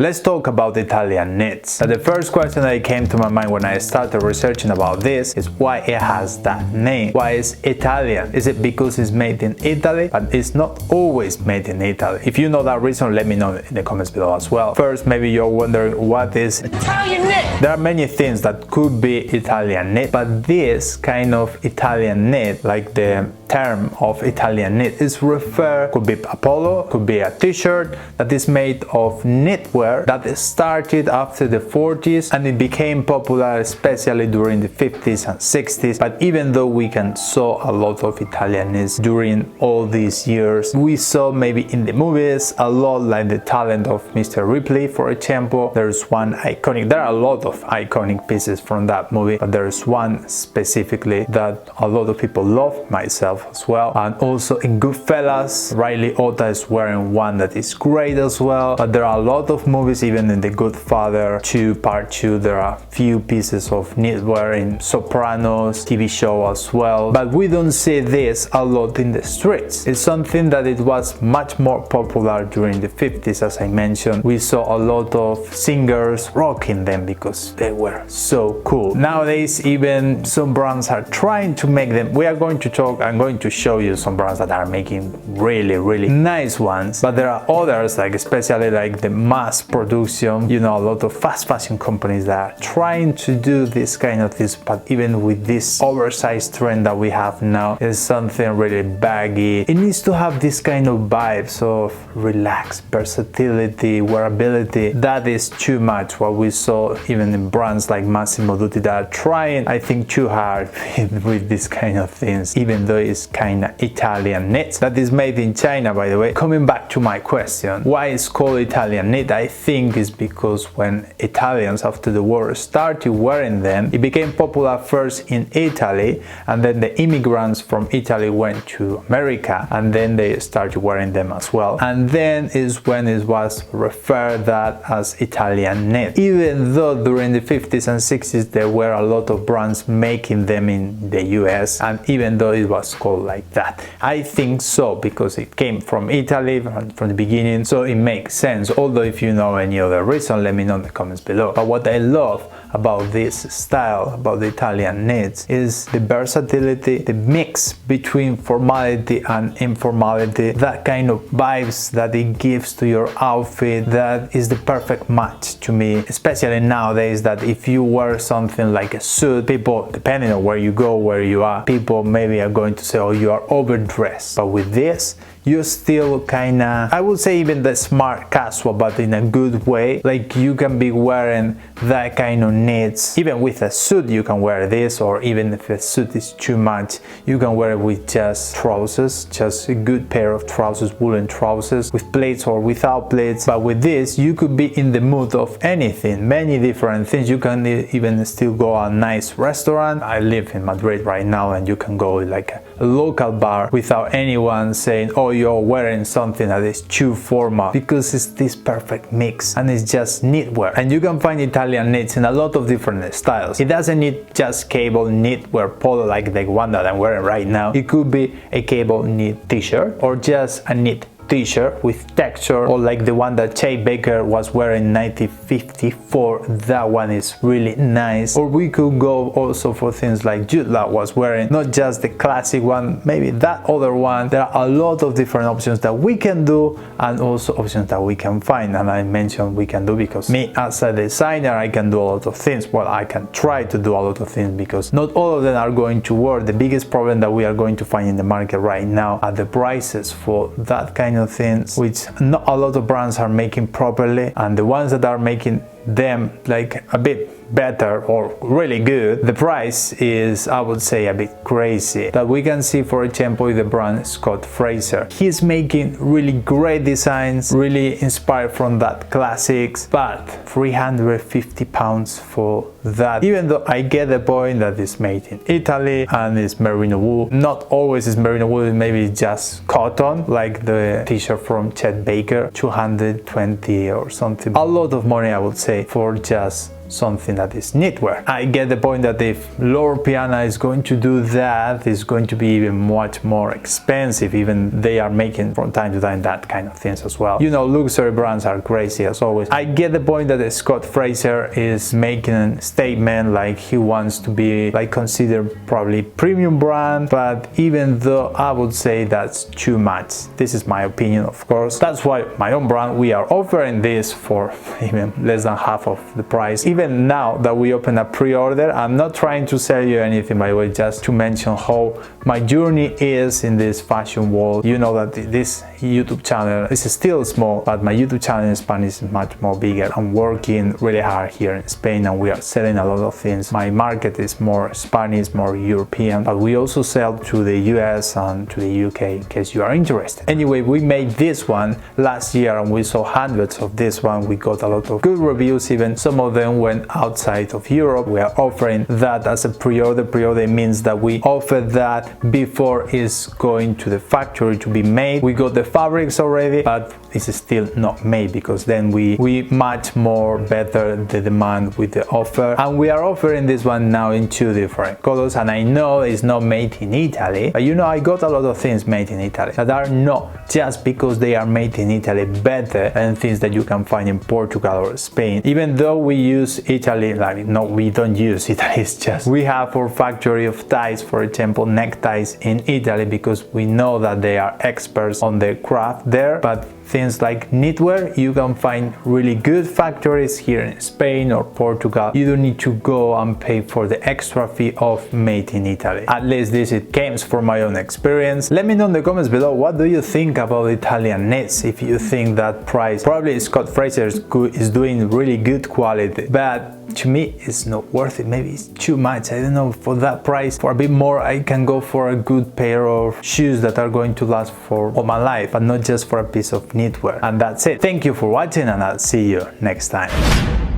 Let's talk about Italian knits. The first question that came to my mind when I started researching about this is why it has that name. Why is Italian? Is it because it's made in Italy? But it's not always made in Italy. If you know that reason, let me know in the comments below as well. First, maybe you're wondering what is Italian knit? There are many things that could be Italian knit, but this kind of Italian knit, like the term of Italian knit, is referred, could be a polo, could be a t-shirt that is made of knitwear that started after the 40s and it became popular especially during the 50s and 60s. But even though we can saw a lot of Italian knits during all these years, we saw maybe in the movies a lot, like the talent of Mr. Ripley, for example. There's one iconic, there are a lot of iconic pieces from that movie, but there's one specifically that a lot of people love, myself as well. And also in Goodfellas, Ray Liotta is wearing one that is great as well. But there are a lot of movies, even in The Godfather 2 Part 2, there are few pieces of knitwear. In Sopranos TV show as well. But we don't see this a lot in the streets. It's something that it was much more popular during the 50s, as I mentioned. We saw a lot of singers rocking them because they were so cool. Nowadays, even some brands are trying to make them. We are going to talk, I'm going to show you some brands that are making really nice ones, but there are others, like especially like the mass production, you know, a lot of fast fashion companies that are trying to do this kind of things. But even with this oversized trend that we have now, is something really baggy. It needs to have this kind of vibes of relaxed versatility, wearability. That is too much what we saw even in brands like Massimo Dutti that are trying, I think, too hard with this kind of things, even though it's kind of Italian knit that is made in China, by the way. Coming back to my question, why it's called Italian knit? I think it's because when Italians after the war started wearing them, it became popular first in Italy, and then the immigrants from Italy went to America and then they started wearing them as well, and then is when it was referred that as Italian knit. Even though during the 50s and 60s there were a lot of brands making them in the US, and even though it was called like that, I think so because it came from Italy from the beginning, so it makes sense. Although if you know any other reason, let me know in the comments below. But what I love about this style, about the Italian knits, is the versatility, the mix between formality and informality, that kind of vibes that it gives to your outfit. That is the perfect match to me, especially nowadays, that if you wear something like a suit, people, depending on where you go, where you are, people maybe are going to say, oh, you are overdressed. But with this, you're still kinda, I would say even the smart casual, but in a good way. Like you can be wearing that kind of knits. Even with a suit you can wear this, or even if a suit is too much, you can wear it with just trousers, just a good pair of trousers, woolen trousers, with pleats or without pleats. But with this, you could be in the mood of anything, many different things. You can even still go to a nice restaurant. I live in Madrid right now, and you can go like a local bar without anyone saying, oh, you're wearing something that is too formal, because it's this perfect mix and it's just knitwear. And you can find Italian knits in a lot of different styles. It doesn't need just cable knitwear polo like the one that I'm wearing right now. It could be a cable knit t-shirt, or just a knit t-shirt with texture, or like the one that Chet Baker was wearing in 1954. That one is really nice. Or we could go also for things like Jude Law was wearing, not just the classic one, maybe that other one. There are a lot of different options that we can do, and also options that we can find. And I mentioned we can do because me as a designer, I can do a lot of things. Well, I can try to do a lot of things because not all of them are going to work. The biggest problem that we are going to find in the market right now are the prices for that kind of things, which not a lot of brands are making properly, and the ones that are making them like a bit better or really good, the price is, I would say, a bit crazy. That we can see, for example, with the brand Scott Fraser. He's making really great designs, really inspired from that classics, but £350 for that. Even though I get the point that it's made in Italy and it's merino wool, not always is merino wool, maybe just cotton, like the t-shirt from Chet Baker, 220 or something. A lot of money, I would say, for just something that is knitwear. I get the point that if Loro Piana is going to do that, it's going to be even much more expensive. Even they are making from time to time that kind of things as well. You know, luxury brands are crazy as always. I get the point that Scott Fraser is making a statement like he wants to be like considered probably premium brand, but even though I would say that's too much. This is my opinion, of course. That's why my own brand, we are offering this for even less than half of the price. Even now that we open a pre-order, I'm not trying to sell you anything, by the way, just to mention how my journey is in this fashion world. You know that this YouTube channel is still small, but my YouTube channel in Spanish is much more bigger. I'm working really hard here in Spain and we are selling a lot of things. My market is more Spanish, more European, but we also sell to the US and to the UK in case you are interested. Anyway, we made this one last year and we saw hundreds of this one. We got a lot of good reviews, even some of them went outside of Europe. We are offering that as a pre-order. Pre-order means that we offer that before it's going to the factory to be made. We got the fabrics already, but it's still not made because then we match more better the demand with the offer. And we are offering this one now in 2 different colors, and I know it's not made in Italy, but you know, I got a lot of things made in Italy that are not just because they are made in Italy better than things that you can find in Portugal or Spain. Even though we use Italy, like no, we don't use Italy, it's just we have our factory of ties, for example, neckties in Italy, because we know that they are experts on their craft there. But things like knitwear, you can find really good factories here in Spain or Portugal. You don't need to go and pay for the extra fee of made in Italy. At least this it came from my own experience. Let me know in the comments below, what do you think about Italian knits? If you think that price, probably Scott Fraser is doing really good quality, but to me it's not worth it. Maybe it's too much, I don't know. For that price, for a bit more, I can go for a good pair of shoes that are going to last for all my life, but not just for a piece of knitwear. And that's it. Thank you for watching and I'll see you next time.